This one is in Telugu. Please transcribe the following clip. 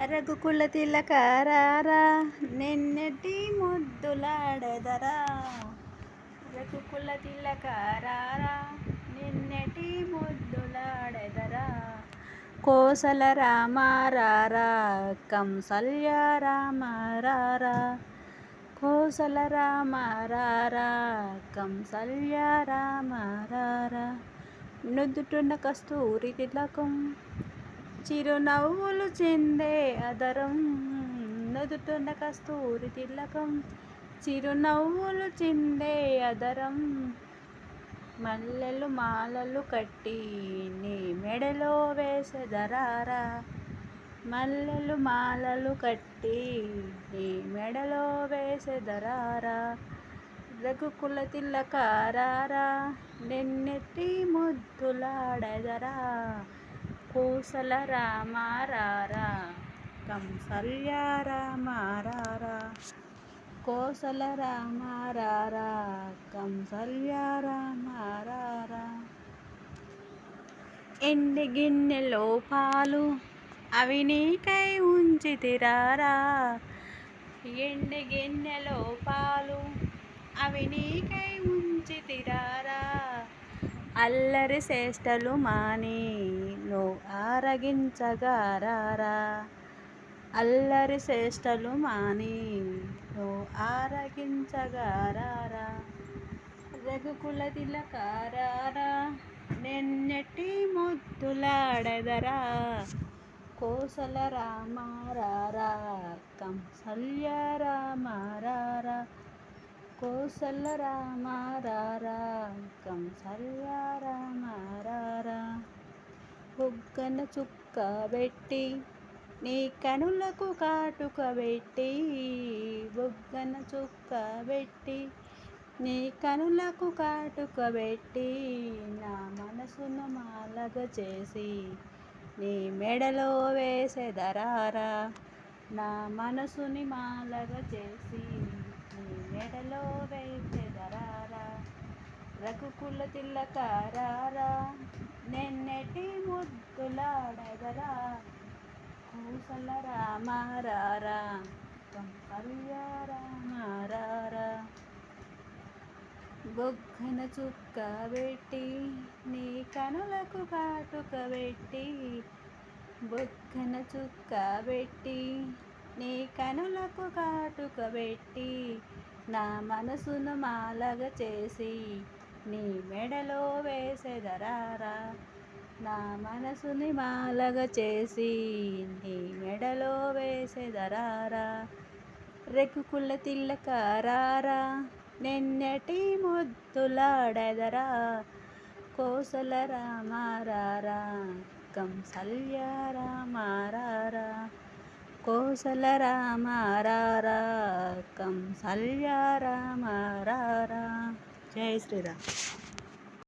రఘుకుల తిలకారారా నిన్నటి ముద్దులాడెదరా. రఘుకుల తిలకారారా నిన్నటి ముద్దులాడెదరా. కోసల రామారారా కంసల్య రామారారా. కోసల రామారారా కంసల్య రామారారా. నుదుటున కస్తూరి తిలకం చిరునవ్వులు చిందే అదరం. నుదుటున కస్తూరి తిలకం చిరునవ్వులు చిందే అదరం. మల్లెలు మాలలు కట్టి నీ మెడలో వేసెదరారా. మల్లెలు మాలలు కట్టి నీ మెడలో వేసెదరారా. రఘుకుల తిలకారారా నిన్నెట్టి ముద్దులాడెదరా. కోసల రామారారా కంసల్య రామారారా. కోసల రామారారా కంసల్య రామారారా. ఎండి గిన్నెలో పాలు అవి నీకై ఉంచితిరారా. ఎండి గిన్నెలో పాలు అవి నీకై ఉంచితిరారా. అల్లరి చేష్టలు మాని నువ్వు ఆరగించగారారా. అల్లరి చేష్టలు మాని నువ్వు ఆరగించగారారా. రఘుకుల తిలకారారా నిన్నెట్టి ముద్దులాడెదరా. కోసల రామారారా కంసల్య రామారారా. కోసల రామారారా కంసల్య రామారారా. బుగ్గన చుక్క పెట్టి నీ కనులకు కాటుక పెట్టి. బుగ్గన చుక్క పెట్టి నీ కనులకు కాటుక పెట్టి. నా మనసును మాలగ చేసి నీ మెడలో వేసెదరారా. నా మనసుని మాలగ చేసి నీ మెడలో వేసెదరారా. రఘుకుల తిలకారారా నిన్నెటి ముద్దులాడెదరా. కోసల రామారారా కంసల్య రామారారా. బొగ్గన చుక్క పెట్టి నీ కనులకు కాటుక పెట్టి. బొగ్గన చుక్క పెట్టి నీ కనులకు కాటుక పెట్టి. నా మనసును మాలగ చేసి నీ మెడలో వేసెదరారా. నా మనసుని మాలగ చేసి నీ మెడలో వేసెదరారా. రఘుకుల తిలకారారా నిన్నెటి ముద్దులాడెదరా. కోసల రామారారా కంసల్య రామారారా. కోసల రామారారా కంసల్య రామారారా. జై శ్రీరామ్.